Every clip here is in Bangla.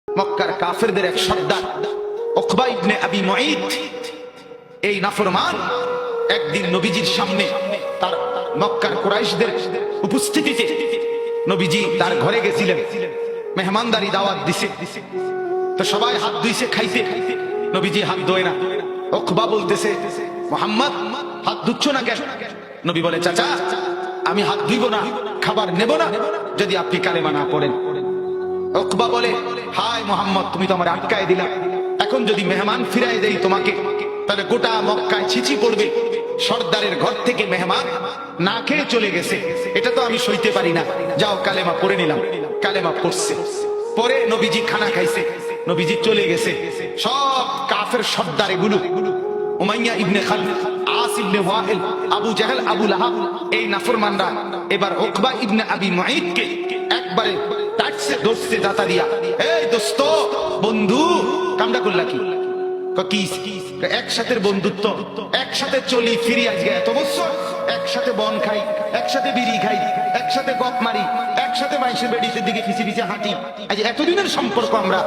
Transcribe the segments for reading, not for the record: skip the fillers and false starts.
মক্কার কাফেরদের এক সর্দার উকবা ইবনে আবি মুঈত, এই নাফরমান একদিন নবীজির সামনে তার মক্কার কুরাইশদের উপস্থিতিতে নবীজি তার ঘরে গেছিলেন, মেহমানদারি দাওয়াত দিছে। তো সবাই হাত ধুইছে খাইতে, নবীজি হাত ধোয় না। উকবা বলতেছে, মুহাম্মদ হাত ধুচ্ছ না কেন? নবী বলে, চাচা আমি হাত ধুইব না, খাবার নেব না যদি আপনি কালেমা না পড়েন। উকবা বলে, হায় মুহাম্মদ, তুমি তো আমার আটকায় দিলা, এখন যদি মেহমান ফিরাই দেই তোমাকে তাহলে গোটা মক্কায় ছিচি পড়বে। সর্দারের ঘর থেকে মেহমান না খেয়ে চলে গেছে, এটা তো আমি সইতে পারি না। যাও কালেমা পড়ে নিলাম। কালেমা পড়ছে, পরে নবীজি খানা খাইছে, নবীজি চলে গেছে। সব কাফের সর্দার এগুলো, উমাইয়া ইবনে খালদ, আস ইবনে ওয়াইল, আবু জাহেল, আবু লাহাব, এই নাফরমানরা এবার উকবা ইবনে আবি মুঈতকে একবারে টাচছে, দোস্তে দাতা দিয়া, এই দোস্ত বন্ধু কামটা করলা কি? একসাথে বন্ধুত্ব, একসাথে চলি ফিরি, আজকে এত বছর একসাথে বন খাই, একসাথে বিড়ি খাই, একসাথে গপ মারি, একসাথে বাইশের বেড়িতে দিকে পিছিয়ে পিছিয়ে হাঁটি, আজ এতদিনের সম্পর্ক আমরা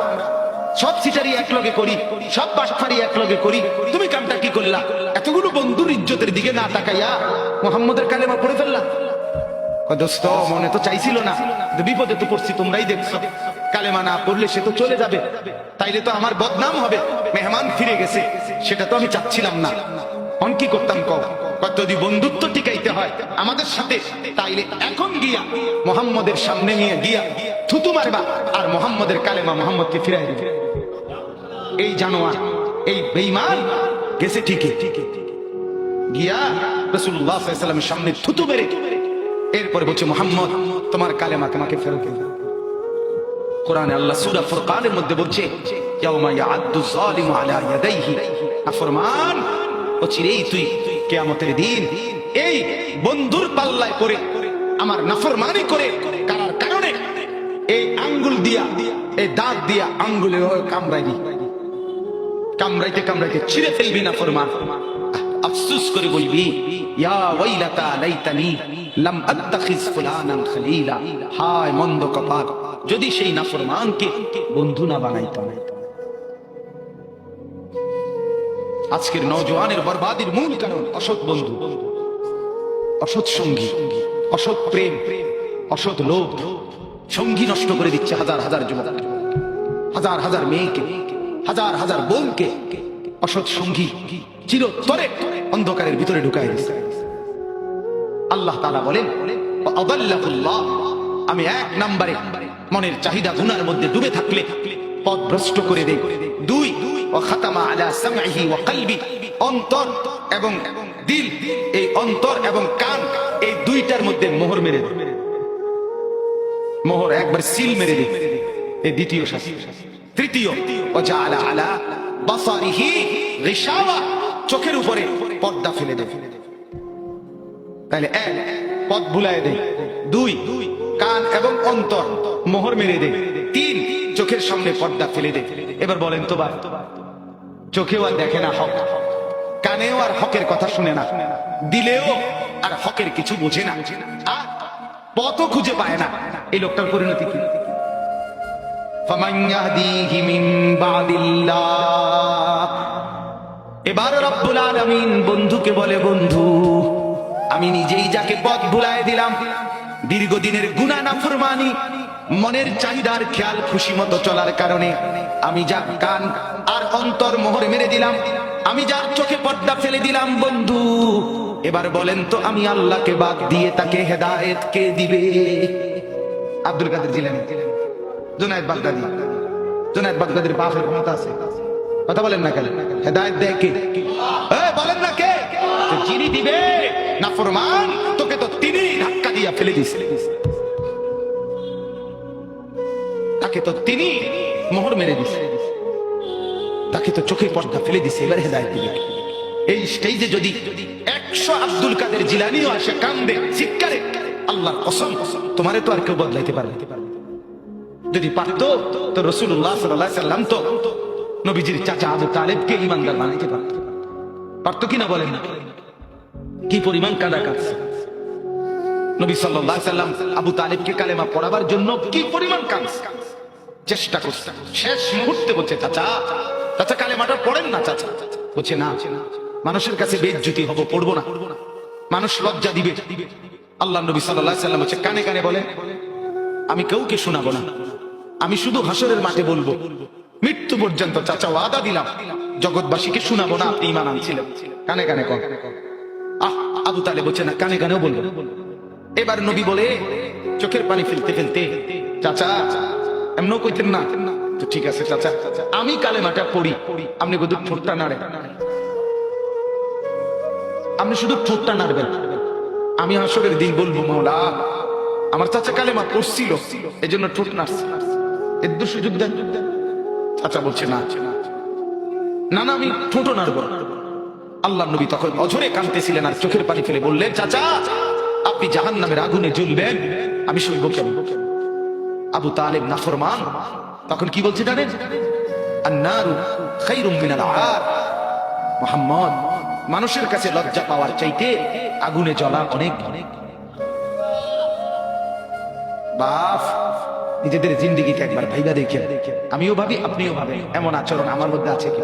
সব সিটারি একলগে করি, সব বাটফারি একলগে করি, তুমি কামটা কি করলা? এতগুলো বন্ধুর ইজ্জতের দিকে না তাকাইয়া মুহাম্মদের কালেমা পড়ে ফেললা। দোস্ত মনে তো চাইছিল না, বিপদে তো পড়ছি, তোমরাই দেখছো। কালেমা না পড়লে সে তো চলে যাবে, তাইলে তো আমার বদনাম হবে, মেহমান ফিরে গেছে, সেটা তো আমি চাচ্ছিলাম না। অন কি করতাম কও? যদি বন্ধুত্ব টিকাইতে হয় আমাদের সাথে, তাইলে এখন গিয়া মুহাম্মদের সামনে নিয়ে গিয়া থুতু মারবা আর মুহাম্মদের কালেমা মুহাম্মদকে ফিরাই দিবে। এই জানোয়ার, এই বেঈমান গেছে ঠিকই, গিয়া রাসূলুল্লাহ সাল্লাল্লাহু আলাইহি ওয়াসাল্লামের সামনে থুতু মেরে এরপরে বলছে, মুহাম্মদ তোমার কালেমা তোমাকে ফেরত দিন। কোরআনে আল্লাহ সূরা ফুরকানের মধ্যে বলছে, ইয়াউমা ইয়াআদ্দু যালিমু আলা ইয়াদাইহি, নাফরমান অচিরেই তুই কিয়ামতের দিন এই বন্ধুর পাল্লায় পড়ে আমার নাফরমানি করে কারার কারণে এই আঙ্গুল দিয়া, এই দাঁত দিয়া আঙ্গুলে কামড়াইবি, কামড়াইতে কামড়াইতে ছিঁড়ে ফেলবি নাফরমান। আফসোস করে বলবি, ইয়া ওয়াইলাতা লাইতানি লাম আত্তাখিজ ফুলানান খলিলা, হায় মন্দ কপাল, যদি সেই নাফরমানকে বন্ধু না বানাইতাম। আজকের নওজোয়ানের বরবাদির মূল কারণ অসৎ বন্ধু, অসৎ সঙ্গী, অসৎ প্রেম, অসৎ লোভ। সঙ্গী নষ্ট করে দিচ্ছে হাজার হাজার যুবক, হাজার হাজার মেয়েকে, হাজার হাজার বোনকে অসৎ সঙ্গী চিরতরে অন্ধকারের ভিতরে ঢুকাই দিচ্ছে। আল্লাহ তাআলা বলেন, আদাল্লাহুল্লাহ, আমি এক নম্বরে মনের চাহিদা গুনার মধ্যে ডুবে থাকলে পথ ভ্রষ্ট করে দেই। দুই, ওয়া খাতামা আলা সামঈহি ওয়া কলবি, অন্তর এবং দিল, এই অন্তর এবং কান, এই দুইটার মধ্যে মোহর মেরে দেই, মোহর একবার সিল মেরে দেই, এই দ্বিতীয় শাস্তি। তৃতীয়, ওয়া জাআলা আলা বাসারিহি গিশাওয়া, চোখের উপরে পর্দা ফেলে দেয়। তাহলে এক, পথ ভুলায় দেয়। দুই, কান এবং অন্তর মোহর মেরে দেয়। তিন, চোখের সামনে পর্দা ফেলে দেয়। এবার বলেন তো ভাই, চোখেও আর দেখে না হক, কানেও আর হকের কথা শুনে না, দিলেও আর হকের কিছু বোঝে না, আর পথও খুঁজে পায় না, এই লোকটার পরিণতি কি? ফামান ইয়াহদিহি মিন বাদিল্লাহ। এবার রব্বুল আলামিন বন্ধুকে বলে, বন্ধু আমি নিজেই যাকে পথ ভুলায় দিলাম, দীর্ঘদিনের গুনাহ নাফরমানি, মনের চাহিদার খেয়াল খুশি মতো চলার কারণে আমি যার কান আর অন্তর মোহর মেরে দিলাম, আমি যার চোখে পর্দা ফেলে দিলাম, বন্ধু এবার বলেন তো আমি আল্লাহকে বাদ দিয়ে তাকে হেদায়েত কে দিবে? আব্দুল কাদের জিলানী, জুনায়েদ বাগদাদী, জুনায়েদ বাগদাদীর বাপের ক্ষমতা আছে, কথা বলেন না কেন? হেদায়েত দেয় কে? বলেন না কে? যিনি দিবে নাফরমান, তোকে তো তিনি ধাক্কা দিয়া ফেলে দিছে, তাকে তো তিনি মোহর মেরে দিছে, তাকে তো চোখে পর্দা ফেলে দিছে, এবার হেদায়েত দিবে। এই স্টেজে যদি 100 আব্দুল কাদের জিলানীও আসে, কান্দে, চিৎকারে, আল্লাহর কসম তোমারে তো আর কেউ বদলাইতে পারবে। যদি পারতো তো রাসূলুল্লাহ সাল্লাল্লাহু আলাইহি ওয়াসাল্লাম তো নবীজির চাচা আবু তালেবকে ঈমানদার বানাইতে পারতো, পারতো কিনা বলেন না? কি পরিমাণ কাদা কাঁদছে নবী সাল্লাল্লাহু আলাইহি ওয়াসাল্লাম আবু তালেবকে কালেমা পড়াবার জন্য, কি পরিমাণ কাঁদছে। চেষ্টা করছে, শেষ মুহূর্তে বলছে চাচা চাচা কালেমাটা পড়েন না চাচা। বলছে না, মানুষের কাছে বেইজ্জতি হব, পড়বো না, মানুষ লজ্জা দিবে। আল্লাহ নবী সাল্লাল্লাহু আলাইহি ওয়াসাল্লাম বলছে কানে কানে বলেন, আমি কাউকে শোনাবো না, আমি শুধু হাসরের মাঠে বলবো, মৃত্যু পর্যন্ত চাচা ওয়াদা দিলাম জগৎবাসীকে শোনাবো না আপনি ঈমান আনছিলেন। কানে কানে কন। আবু তালেব বলছে না, কানে কানেও বলবো। এবার নবী বলে চোখের পানি ফেলতে ফেলতে, চাচা এমনও কইতেন না তো, ঠিক আছে চাচা আমি কালেমাটা পড়ি, আপনি শুধু ঠোঁটটা নাড়েন, আপনি শুধু ঠোঁটটা নাড়বেন, আমি হাসরের দিন বলবো মাওলা আমার চাচা কালেমা পড়ছিল এই জন্য ঠোঁট নাড়ছে, এর সুযোগ দেন। চাচা বলছে না না না আমি ঠোঁটও নাড়বো না। আল্লাহ নবী তখন অঝরে কাঁদতেছিলেন আর চোখের পানি ফেলে বললেন, চাচা আপনি জাহান্নামের আগুনে জ্বলবেন, আমি সইব কেন? আবু তালেব নাফরমান তখন কি বলছে জানেন? আন্নারু খায়রুম মিনাল আর। মুহাম্মদ, মানুষের কাছে লজ্জা পাওয়ার চাইতে আগুনে জ্বলা অনেক অনেক। বাপ, নিজেদের জিন্দেগিতে একবার ভাইবা দেখেন, আমিও ভাবি আপনিও ভাবেন এমন আচরণ আমার মধ্যে আছে কি?